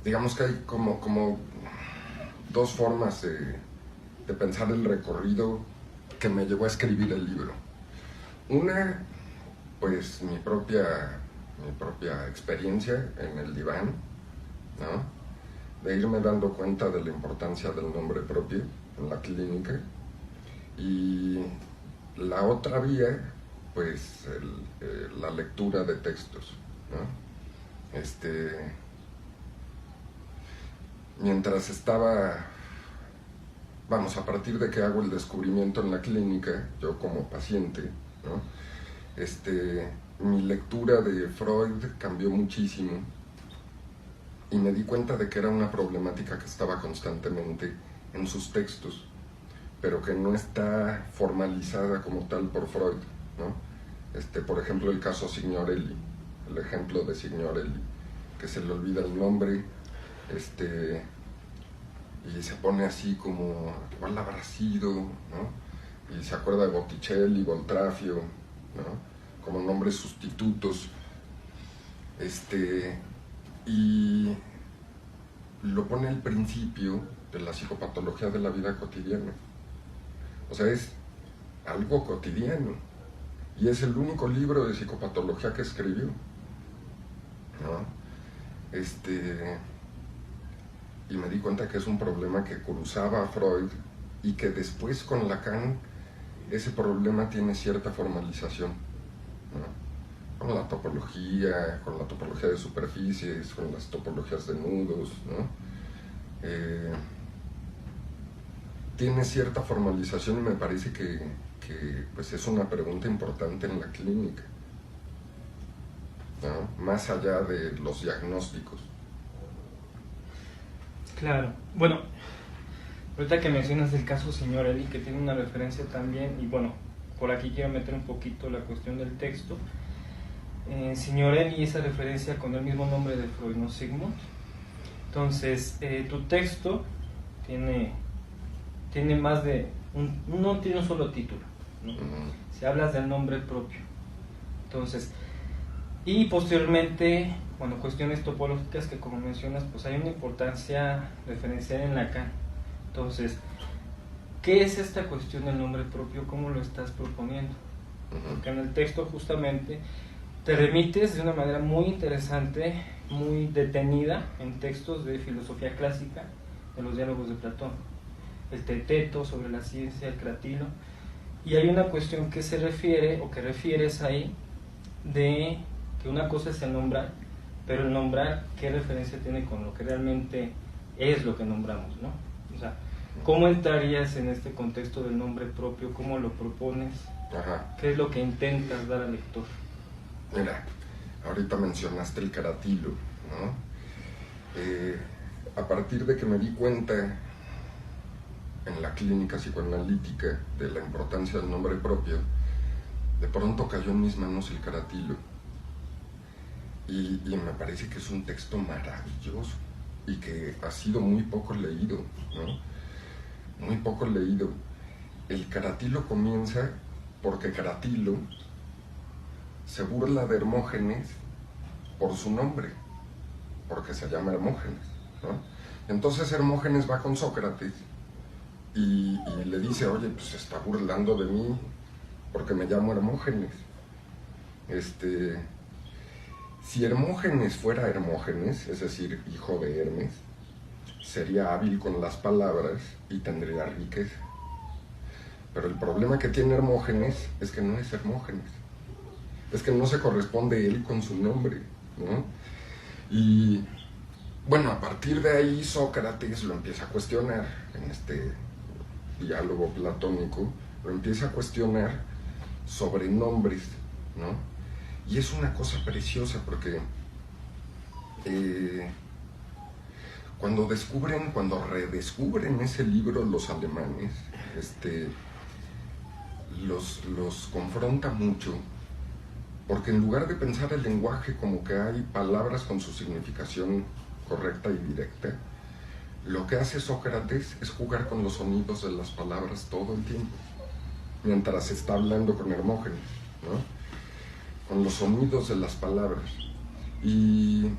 Digamos que hay como dos formas de pensar el recorrido que me llevó a escribir el libro. Una, pues mi propia experiencia en el diván, ¿no? De irme dando cuenta de la importancia del nombre propio en la clínica. Y la otra vía, pues la lectura de textos, ¿no? Mientras estaba, a partir de que hago el descubrimiento en la clínica, yo como paciente, ¿no? Mi lectura de Freud cambió muchísimo y me di cuenta de que era una problemática que estaba constantemente en sus textos, pero que no está formalizada como tal por Freud, ¿no? Por ejemplo, el caso Signorelli, el ejemplo de Signorelli, que se le olvida el nombre, y se pone así como, ¿cuál habrá sido?, ¿no? Y se acuerda de Botticelli, Voltrafio, ¿no? Como nombres sustitutos, y lo pone al principio de la psicopatología de la vida cotidiana. O sea, es algo cotidiano, y es el único libro de psicopatología que escribió, ¿no? Y me di cuenta que es un problema que cruzaba a Freud y que después con Lacan ese problema tiene cierta formalización, ¿no? Con la topología de superficies, con las topologías de nudos, ¿no? Tiene cierta formalización y me parece que pues es una pregunta importante en la clínica, ¿no? Más allá de los diagnósticos. Claro, bueno, ahorita que mencionas el caso Signorelli, que tiene una referencia también, y bueno, por aquí quiero meter un poquito la cuestión del texto. Signorelli, esa referencia con el mismo nombre de Freud, ¿no? Sigmund. Entonces, tu texto tiene más de no tiene un solo título, ¿no? Si hablas del nombre propio. Entonces, y posteriormente, bueno, cuestiones topológicas que, como mencionas, pues hay una importancia referencial en Lacan. Entonces, ¿qué es esta cuestión del nombre propio? ¿Cómo lo estás proponiendo? Porque en el texto justamente te remites de una manera muy interesante, muy detenida, en textos de filosofía clásica, de los diálogos de Platón, el Teeteto sobre la ciencia, el Cratilo, y hay una cuestión que se refiere, o que refieres ahí, de que una cosa es el nombrar, pero el nombrar, ¿qué referencia tiene con lo que realmente es lo que nombramos, ¿no? O sea, ¿cómo entrarías en este contexto del nombre propio? ¿Cómo lo propones? Ajá. ¿Qué es lo que intentas dar al lector? Mira, ahorita mencionaste el Caratilo, ¿no? A partir de que me di cuenta en la clínica psicoanalítica de la importancia del nombre propio, de pronto cayó en mis manos el Caratilo. Y me parece que es un texto maravilloso y que ha sido muy poco leído, ¿no? Muy poco leído. El Caratilo comienza porque Caratilo se burla de Hermógenes por su nombre, porque se llama Hermógenes, ¿no? Entonces Hermógenes va con Sócrates y le dice, oye, pues se está burlando de mí porque me llamo Hermógenes. Si Hermógenes fuera Hermógenes, es decir, hijo de Hermes, sería hábil con las palabras y tendría riqueza. Pero el problema que tiene Hermógenes es que no es Hermógenes, es que no se corresponde él con su nombre, ¿no? Y bueno, a partir de ahí Sócrates lo empieza a cuestionar en este diálogo platónico, lo empieza a cuestionar sobre nombres, ¿no? Y es una cosa preciosa porque cuando redescubren ese libro los alemanes, los confronta mucho, porque en lugar de pensar el lenguaje como que hay palabras con su significación correcta y directa, lo que hace Sócrates es jugar con los sonidos de las palabras todo el tiempo, mientras está hablando con Hermógenes, ¿no? Con los sonidos de las palabras. Y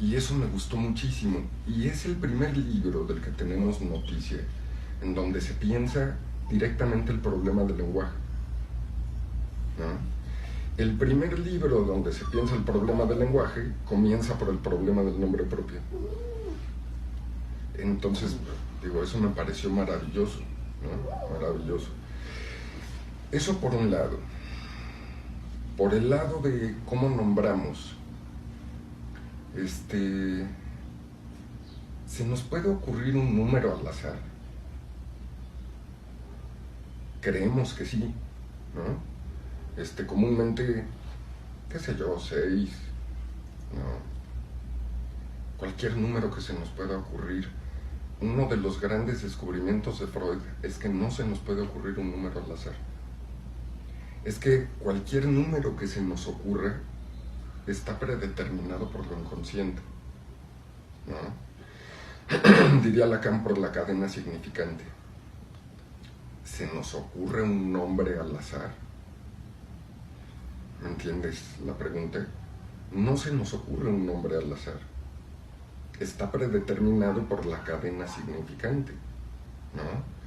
eso me gustó muchísimo. Y es el primer libro del que tenemos noticia en donde se piensa directamente el problema del lenguaje, ¿no? El primer libro donde se piensa el problema del lenguaje comienza por el problema del nombre propio. Entonces, digo, eso me pareció maravilloso, ¿no? Maravilloso. Eso por un lado. Por el lado de cómo nombramos, se nos puede ocurrir un número al azar. Creemos que sí, ¿no? Comúnmente, qué sé yo, 6, ¿no? Cualquier número que se nos pueda ocurrir. Uno de los grandes descubrimientos de Freud es que no se nos puede ocurrir un número al azar. Es que cualquier número que se nos ocurra está predeterminado por lo inconsciente, ¿no? Diría Lacan por la cadena significante. ¿Se nos ocurre un nombre al azar? ¿Me entiendes la pregunta? No se nos ocurre un nombre al azar. Está predeterminado por la cadena significante, ¿no?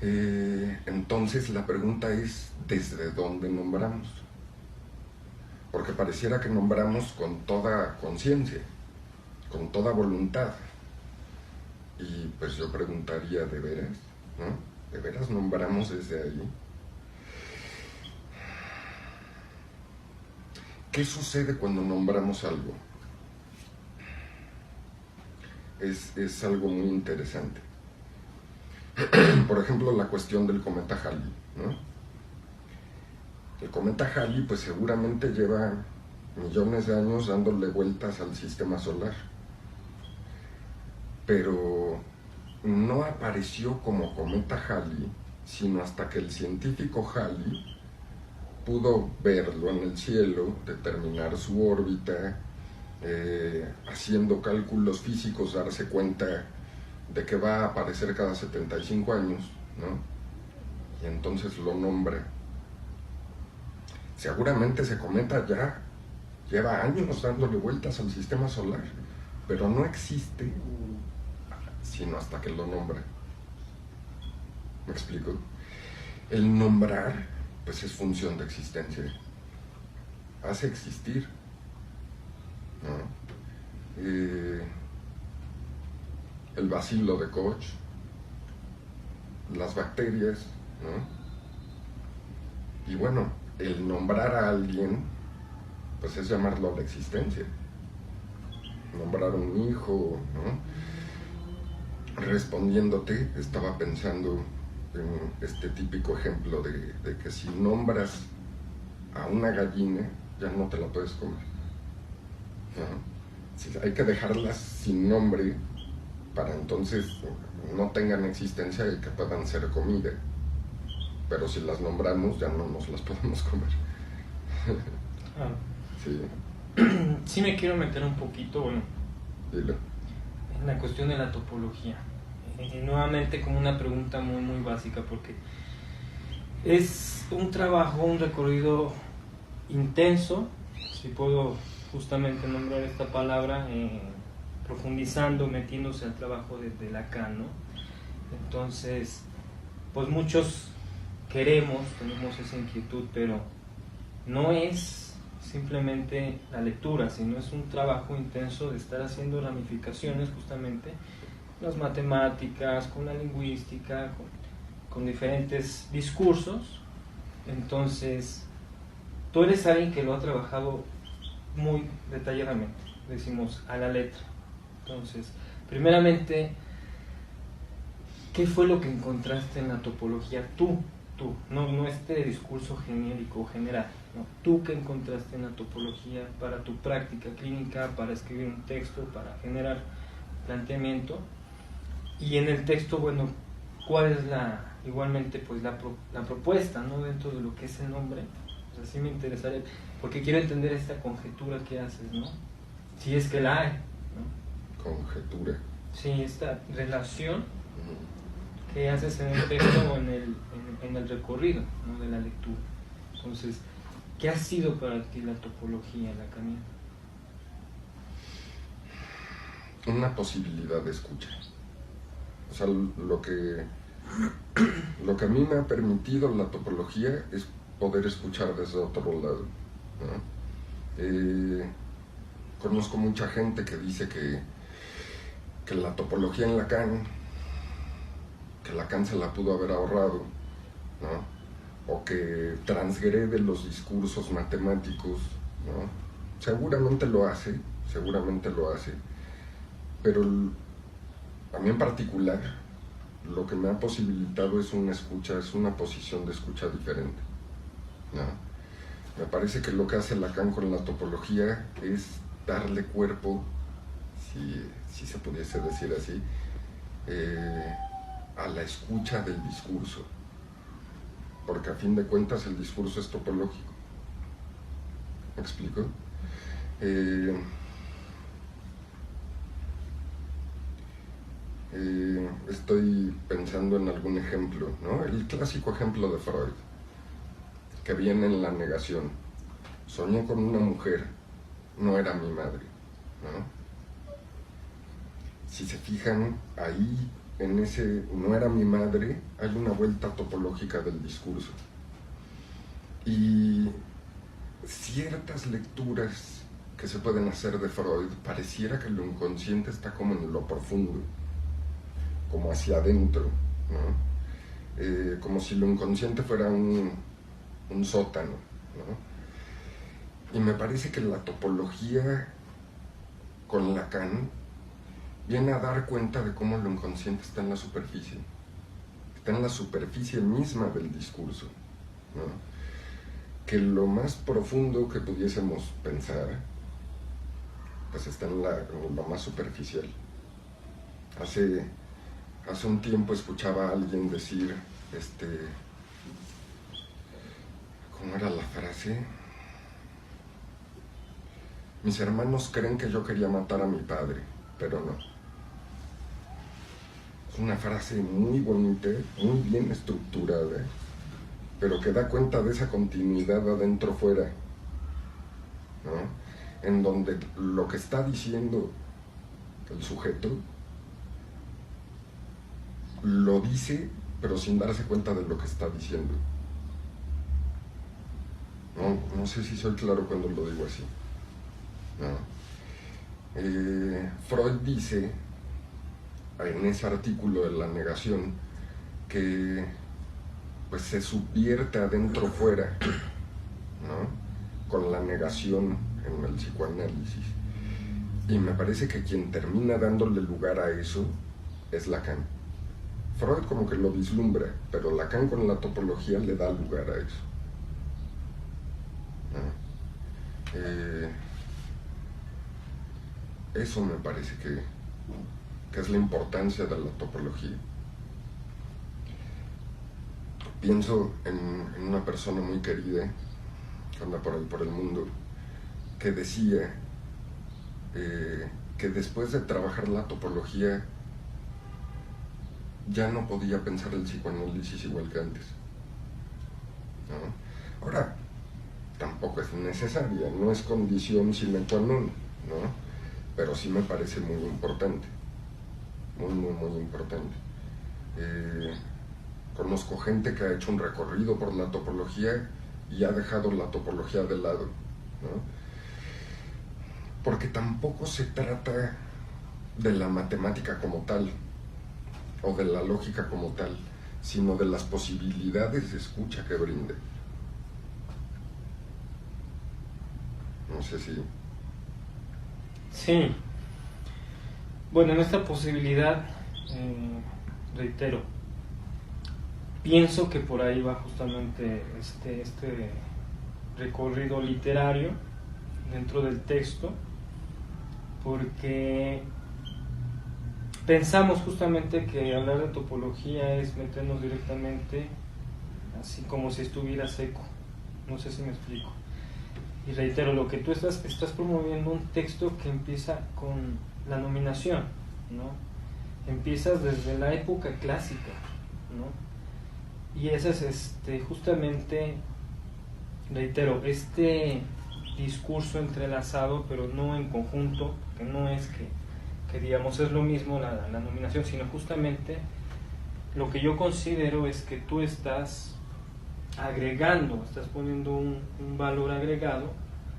Entonces la pregunta es, ¿desde dónde nombramos? Porque pareciera que nombramos con toda conciencia, con toda voluntad. Y pues yo preguntaría, ¿de veras? ¿No? ¿De veras nombramos desde ahí? ¿Qué sucede cuando nombramos algo? Es algo muy interesante. Por ejemplo, la cuestión del cometa Halley, ¿no? El cometa Halley pues seguramente lleva millones de años dándole vueltas al sistema solar, pero no apareció como cometa Halley sino hasta que el científico Halley pudo verlo en el cielo, determinar su órbita, haciendo cálculos físicos, darse cuenta de que va a aparecer cada 75 años, ¿no? Y entonces lo nombra. Seguramente ese cometa ya lleva años dándole vueltas al sistema solar, pero no existe sino hasta que lo nombra. ¿Me explico? El nombrar, pues es función de existencia. Hace existir, ¿no? El bacilo de Koch, las bacterias, ¿no? Y bueno, el nombrar a alguien, pues es llamarlo a la existencia. Nombrar a un hijo, ¿no? Respondiéndote, estaba pensando en este típico ejemplo de que si nombras a una gallina, ya no te la puedes comer, ¿no? Si hay que dejarlas sin nombre para entonces no tengan existencia y que puedan ser comida. Pero si las nombramos ya no nos las podemos comer. Ah. Sí. Sí me quiero meter un poquito, bueno, Dilo. en la cuestión de la topología. Nuevamente como una pregunta muy muy básica, porque es un trabajo, un recorrido intenso, si puedo justamente nombrar esta palabra, profundizando, metiéndose al trabajo de Lacan, ¿no? Entonces, pues muchos tenemos esa inquietud, pero no es simplemente la lectura, sino es un trabajo intenso de estar haciendo ramificaciones justamente las matemáticas, con la lingüística, con diferentes discursos. Entonces, tú eres alguien que lo ha trabajado muy detalladamente, decimos a la letra, Entonces, primeramente, ¿qué fue lo que encontraste en la topología? Tú, no este discurso genérico o general, no, tú que encontraste en la topología para tu práctica clínica, para escribir un texto, para generar planteamiento, y en el texto, bueno, ¿cuál es igualmente pues la propuesta, ¿no? Dentro de lo que es el nombre? O sea, sí me interesaría, porque quiero entender esta conjetura que haces, ¿no? Si es que la hay, ¿no? Conjetura. Sí, esta relación que haces en el texto o en el recorrido, ¿no? De la lectura. Entonces, ¿qué ha sido para ti la topología lacaniana? Una posibilidad de escucha. O sea, lo que a mí me ha permitido la topología es poder escuchar desde otro lado, ¿no? Conozco mucha gente que dice que la topología en Lacan, que Lacan se la pudo haber ahorrado, ¿no? O que transgrede los discursos matemáticos, ¿no? Seguramente lo hace, pero a mí en particular lo que me ha posibilitado es una escucha, es una posición de escucha diferente, ¿no? Me parece que lo que hace Lacan con la topología es darle cuerpo, si se pudiese decir así, a la escucha del discurso, porque a fin de cuentas el discurso es topológico. ¿Me explico? Estoy pensando en algún ejemplo, ¿no? El clásico ejemplo de Freud, que viene en la negación. Soñé con una mujer, no era mi madre, ¿no? Si se fijan, ahí en ese no era mi madre hay una vuelta topológica del discurso. Y ciertas lecturas que se pueden hacer de Freud, pareciera que lo inconsciente está como en lo profundo, como hacia adentro, ¿no? Como si lo inconsciente fuera un sótano, ¿no? Y me parece que la topología con Lacan viene a dar cuenta de cómo lo inconsciente está en la superficie misma del discurso, ¿no? Que lo más profundo que pudiésemos pensar pues está en lo más superficial. Hace un tiempo escuchaba a alguien decir, ¿cómo era la frase? Mis hermanos creen que yo quería matar a mi padre, pero no. Es una frase muy bonita, muy bien estructurada, pero que da cuenta de esa continuidad adentro-fuera, ¿no? En donde lo que está diciendo el sujeto lo dice, pero sin darse cuenta de lo que está diciendo. No sé si soy claro cuando lo digo así, ¿no? Freud dice en ese artículo de la negación que pues se subvierte adentro-fuera, ¿no? Con la negación en el psicoanálisis. Y me parece que quien termina dándole lugar a eso es Lacan. Freud como que lo vislumbra, pero Lacan con la topología le da lugar a eso, ¿no? Eso me parece que es la importancia de la topología. Pienso en una persona muy querida que anda por ahí por el mundo, que decía que después de trabajar la topología ya no podía pensar el psicoanálisis igual que antes, ¿no? Ahora, tampoco es necesaria, no es condición sine qua non, ¿no? Pero sí me parece muy importante, muy importante. Conozco gente que ha hecho un recorrido por la topología y ha dejado la topología de lado, ¿no? Porque tampoco se trata de la matemática como tal, o de la lógica como tal, sino de las posibilidades de escucha que brinda. No sé si... Sí. Bueno, en esta posibilidad, reitero, pienso que por ahí va justamente este recorrido literario dentro del texto, porque pensamos justamente que hablar de topología es meternos directamente así como si estuviera seco. No sé si me explico. Y reitero, lo que tú estás promoviendo un texto que empieza con la nominación, ¿no? Empiezas desde la época clásica, ¿no? Y ese es justamente, reitero, este discurso entrelazado, pero no en conjunto, que no es que digamos es lo mismo la nominación, sino justamente lo que yo considero es que tú estás agregando, estás poniendo un valor agregado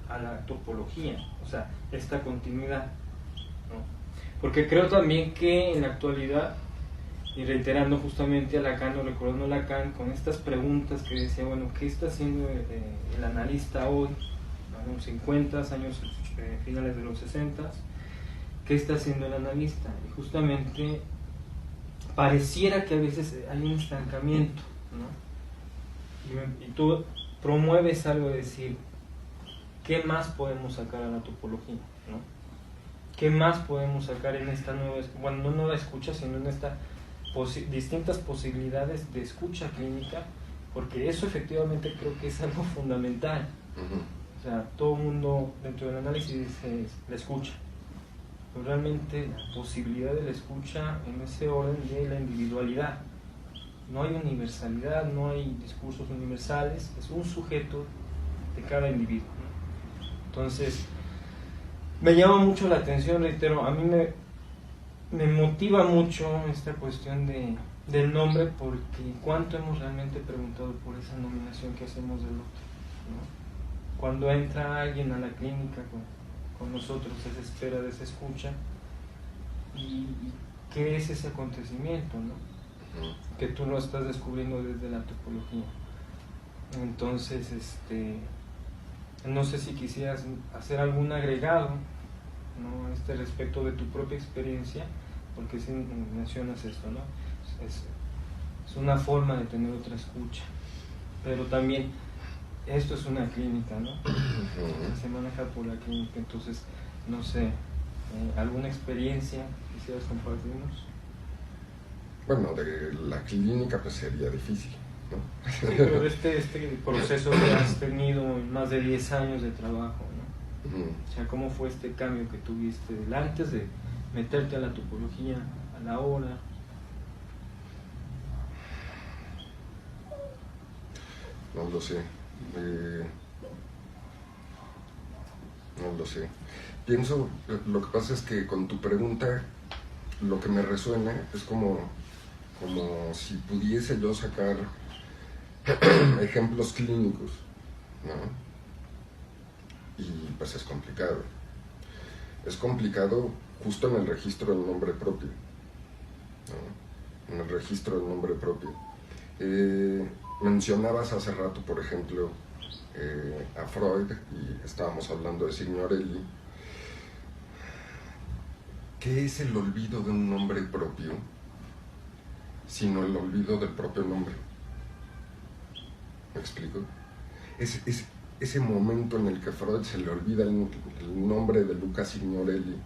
a la topología, o sea, esta continuidad, ¿no? Porque creo también que en la actualidad, y reiterando justamente a Lacan o recordando a Lacan con estas preguntas que decía, bueno, ¿qué está haciendo el analista hoy, en los 50, años finales de los 60? ¿Qué está haciendo el analista? Y justamente pareciera que a veces hay un estancamiento, ¿no? Y tú promueves algo de decir, ¿qué más podemos sacar a la topología? ¿No? ¿Qué más podemos sacar en esta nueva, bueno, no nueva escucha, sino en estas distintas posibilidades de escucha clínica? Porque eso efectivamente creo que es algo fundamental. O sea, todo el mundo dentro del análisis dice la escucha, pero realmente la posibilidad de la escucha en ese orden de la individualidad. No hay universalidad, no hay discursos universales, es un sujeto de cada individuo, ¿no? Entonces, me llama mucho la atención, reitero, a mí me motiva mucho esta cuestión del nombre, porque cuánto hemos realmente preguntado por esa nominación que hacemos del otro, ¿no? Cuando entra alguien a la clínica con nosotros, se desespera de esa escucha, y ¿qué es ese acontecimiento, no? Que tú lo estás descubriendo desde la topología. Entonces, no sé si quisieras hacer algún agregado, ¿no? Respecto de tu propia experiencia, porque si mencionas esto, ¿no? Es una forma de tener otra escucha, pero también esto es una clínica, ¿no? Se maneja por la clínica, entonces, no sé, ¿alguna experiencia quisieras compartirnos? Bueno, de la clínica pues sería difícil, ¿no? Sí, pero este proceso que has tenido en más de 10 años de trabajo, ¿no? O sea, ¿cómo fue este cambio que tuviste antes de meterte a la topología, a la hora? No lo sé. No lo sé. Pienso, lo que pasa es que con tu pregunta, lo que me resuena es como si pudiese yo sacar ejemplos clínicos, ¿no? Y pues es complicado. Es complicado justo en el registro del nombre propio, ¿no? En el registro del nombre propio. Mencionabas hace rato, por ejemplo, a Freud, y estábamos hablando de Signorelli. ¿Qué es el olvido de un nombre propio, sino el olvido del propio nombre? ¿Me explico? Es ese momento en el que Freud se le olvida el nombre de Luca Signorelli,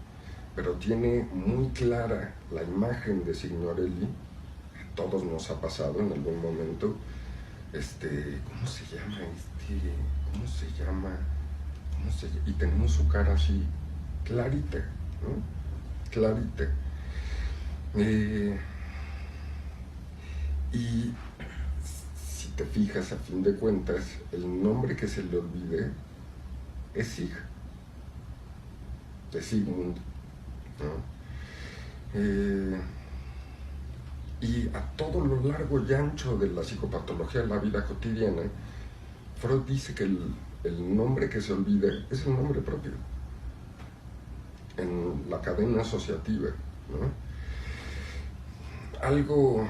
pero tiene muy clara la imagen de Signorelli. A todos nos ha pasado en algún momento. ¿Cómo se llama? ¿Cómo se llama? Y tenemos su cara así, clarita, ¿no? Clarita. Y si te fijas, a fin de cuentas, el nombre que se le olvide es Sig, de Sigmund, ¿no? Y a todo lo largo y ancho de la psicopatología de la vida cotidiana, Freud dice que el nombre que se olvida es el nombre propio, en la cadena asociativa, ¿no? Algo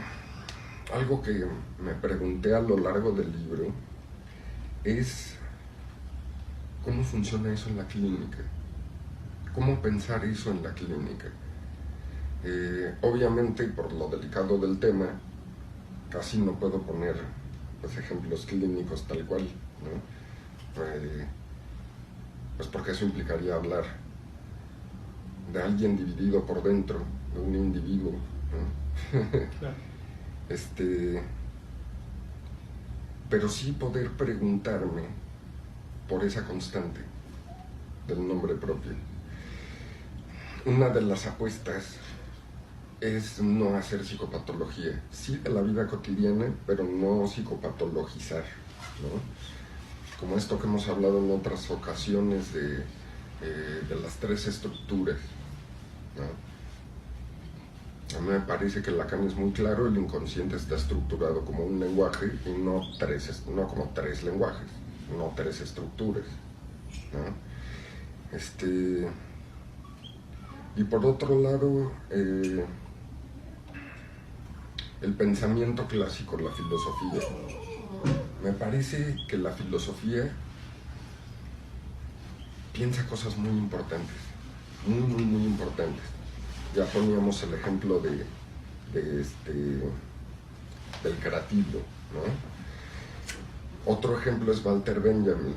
que me pregunté a lo largo del libro es cómo funciona eso en la clínica, cómo pensar eso en la clínica. Obviamente, por lo delicado del tema, casi no puedo poner pues, ejemplos clínicos tal cual, ¿no? Pues porque eso implicaría hablar de alguien dividido por dentro, de un individuo, ¿no? Claro. Pero sí poder preguntarme por esa constante del nombre propio. Una de las apuestas es no hacer psicopatología, sí de la vida cotidiana, pero no psicopatologizar, ¿no? Como esto que hemos hablado en otras ocasiones de las 3 estructuras, ¿no? A mí me parece que Lacan es muy claro, el inconsciente está estructurado como un lenguaje y no como 3 lenguajes, no 3 estructuras, ¿no? Y por otro lado, el pensamiento clásico, la filosofía. Me parece que la filosofía piensa cosas muy importantes, muy importantes. Ya poníamos el ejemplo del creativo, ¿no? Otro ejemplo es Walter Benjamin.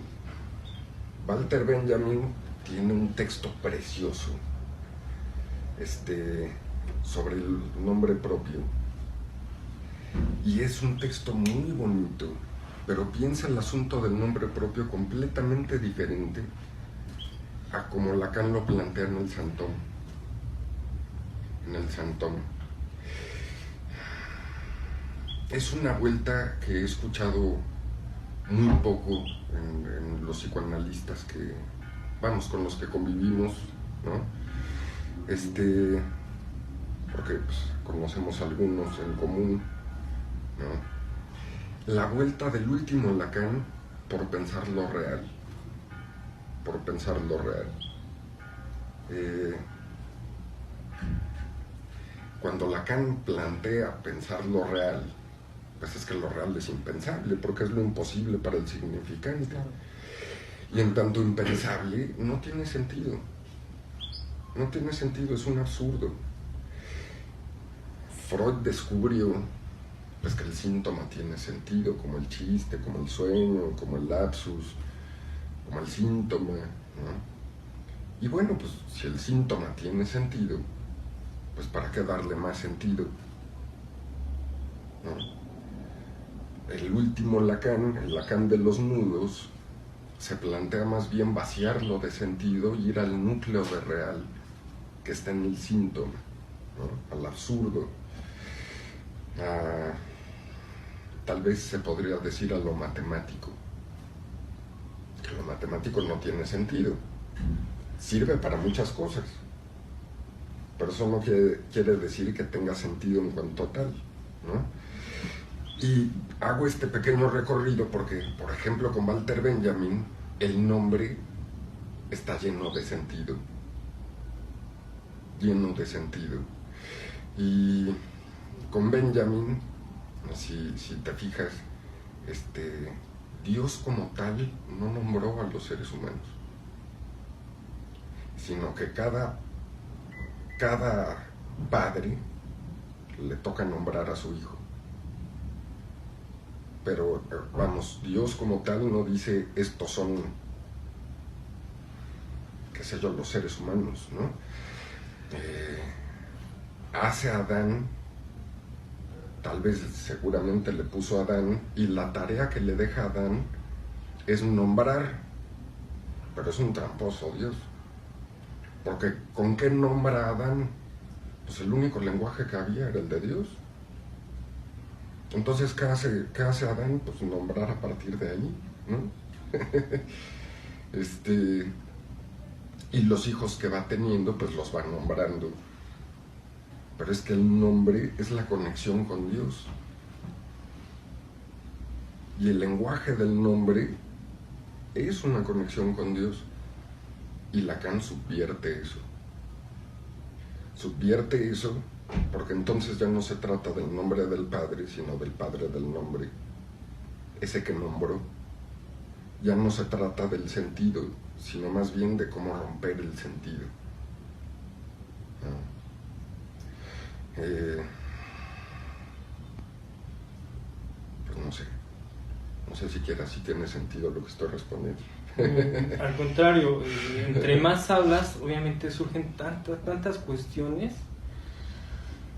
Walter Benjamin tiene un texto precioso sobre el nombre propio. Y es un texto muy bonito, pero piensa el asunto del nombre propio completamente diferente a como Lacan lo plantea en el Santón. Es una vuelta que he escuchado muy poco en los psicoanalistas con los que convivimos, ¿no? Porque pues, conocemos algunos en común, ¿no? La vuelta del último Lacan por pensar lo real. Cuando Lacan plantea pensar lo real, pues es que lo real es impensable, porque es lo imposible para el significante. Y en tanto impensable, no tiene sentido. Es un absurdo. Freud descubrió pues, que el síntoma tiene sentido, como el chiste, como el sueño, como el lapsus, como el síntoma, ¿no? Y bueno, pues si el síntoma tiene sentido, pues ¿para qué darle más sentido? ¿No? El último Lacan, el Lacan de los nudos, se plantea más bien vaciarlo de sentido y ir al núcleo de real que está en el síntoma, ¿no? Al absurdo. Tal vez se podría decir a lo matemático. Que lo matemático no tiene sentido. Sirve para muchas cosas, pero eso no quiere decir que tenga sentido en cuanto tal, ¿no? Y hago este pequeño recorrido porque, por ejemplo, con Walter Benjamin, el nombre está lleno de sentido. Y con Benjamin, si te fijas, Dios como tal no nombró a los seres humanos, sino que cada padre le toca nombrar a su hijo. Pero, vamos, Dios como tal no dice estos son, qué sé yo, los seres humanos, ¿no? Hace a Adán, tal vez seguramente le puso a Adán, y la tarea que le deja a Adán es nombrar, pero es un tramposo Dios. Porque ¿con qué nombra a Adán? Pues el único lenguaje que había era el de Dios. Entonces, ¿qué hace Adán? Pues nombrar a partir de ahí, ¿no? Y los hijos que va teniendo, pues los va nombrando. Pero es que el nombre es la conexión con Dios. Y el lenguaje del nombre es una conexión con Dios. Y Lacan subvierte eso porque entonces ya no se trata del nombre del Padre, sino del Padre del nombre, ese que nombró. Ya no se trata del sentido, sino más bien de cómo romper el sentido. Pues no sé siquiera si tiene sentido lo que estoy respondiendo. Al contrario, entre más hablas, obviamente surgen tantas cuestiones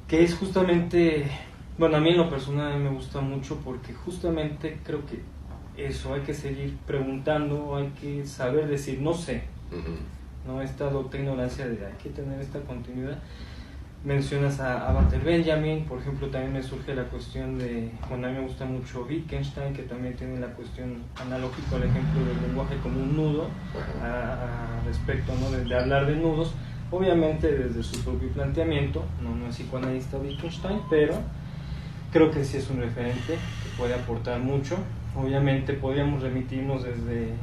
que es justamente, bueno, a mí en lo personal me gusta mucho porque justamente creo que eso, hay que seguir preguntando, hay que saber decir, no sé, ¿no? Esta docta ignorancia de hay que tener esta continuidad. Mencionas a Walter Benjamin, por ejemplo, también me surge la cuestión de, bueno, a mí me gusta mucho Wittgenstein, que también tiene la cuestión analógica, el ejemplo del lenguaje como un nudo, respecto, ¿no? de hablar de nudos, obviamente desde su propio planteamiento, no es psicoanalista Wittgenstein, pero creo que sí es un referente que puede aportar mucho. Obviamente podríamos remitirnos desde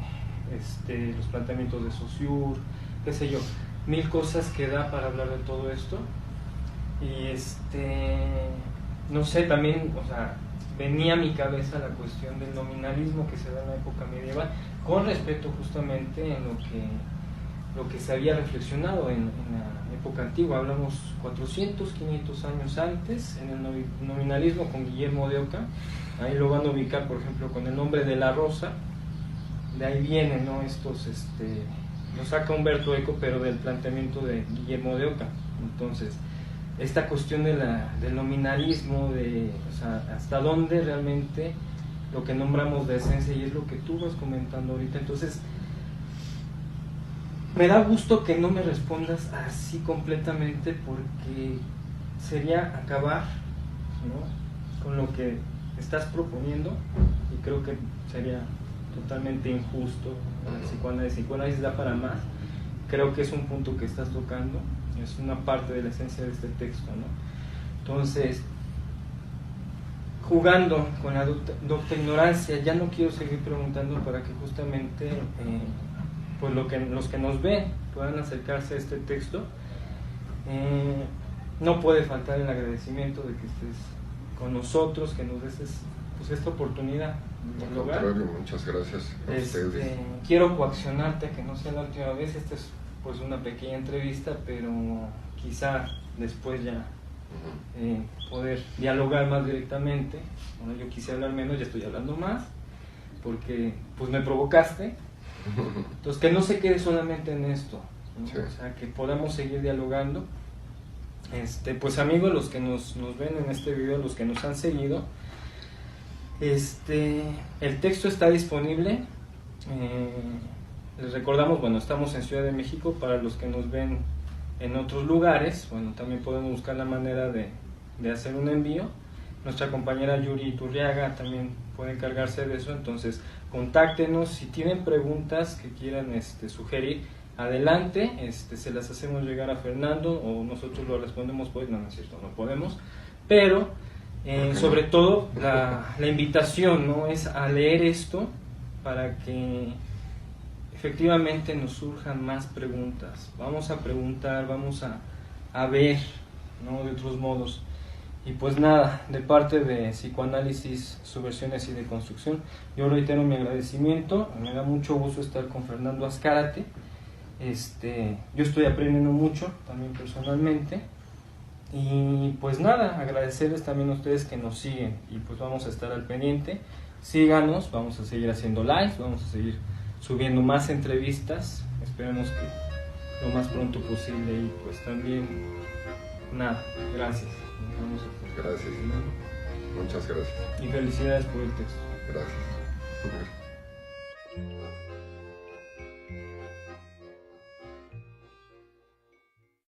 los planteamientos de Saussure, qué sé yo, mil cosas que da para hablar de todo esto. Y no sé, también, o sea, venía a mi cabeza la cuestión del nominalismo que se da en la época medieval, con respecto justamente en lo que se había reflexionado en la época antigua. Hablamos 400, 500 años antes, en el nominalismo con Guillermo de Oca. Ahí lo van a ubicar, por ejemplo, con el nombre de La Rosa. De ahí vienen, ¿no? Lo saca Humberto Eco, pero del planteamiento de Guillermo de Oca. Entonces, esta cuestión del nominalismo, o sea, hasta dónde realmente lo que nombramos de esencia, y es lo que tú vas comentando ahorita. Entonces, me da gusto que no me respondas así completamente, porque sería acabar, ¿no?, con lo que estás proponiendo, y creo que sería totalmente injusto. El psicoanálisis da para más. Creo que es un punto que estás tocando, es una parte de la esencia de este texto, ¿no? Entonces, jugando con la docta ignorancia, ya no quiero seguir preguntando para que justamente pues los que nos ven puedan acercarse a este texto. No puede faltar el agradecimiento de que estés con nosotros, que nos des pues esta oportunidad de dialogar. Muchas gracias a ustedes. Quiero coaccionarte a que no sea la última vez. Esta es pues una pequeña entrevista, pero quizá después ya poder dialogar más directamente. Bueno, yo quise hablar menos, ya estoy hablando más, porque pues me provocaste. Entonces, que no se quede solamente en esto, ¿no? Sí. O sea, que podamos seguir dialogando. Pues amigos, los que nos ven en este video, los que nos han seguido, el texto está disponible. Les recordamos, bueno, estamos en Ciudad de México. Para los que nos ven en otros lugares, bueno, también podemos buscar la manera de hacer un envío. Nuestra compañera Yuri Iturriaga también puede encargarse de eso. Entonces, contáctenos si tienen preguntas que quieran sugerir. Adelante, se las hacemos llegar a Fernando, o nosotros lo respondemos. Pues no es cierto, no podemos, pero sobre todo la invitación, ¿no?, es a leer esto para que efectivamente nos surjan más preguntas. Vamos a preguntar, vamos a ver, ¿no?, de otros modos. Y pues nada, de parte de Psicoanálisis, Subversiones y Deconstrucción, yo reitero mi agradecimiento. Me da mucho gusto estar con Fernando Azcárate. Yo estoy aprendiendo mucho también personalmente, y pues nada, agradecerles también a ustedes que nos siguen, y pues vamos a estar al pendiente. Síganos, vamos a seguir haciendo lives, vamos a seguir subiendo más entrevistas, esperemos que lo más pronto posible. Y pues también nada, gracias. Gracias, muchas gracias y felicidades por el texto. Gracias.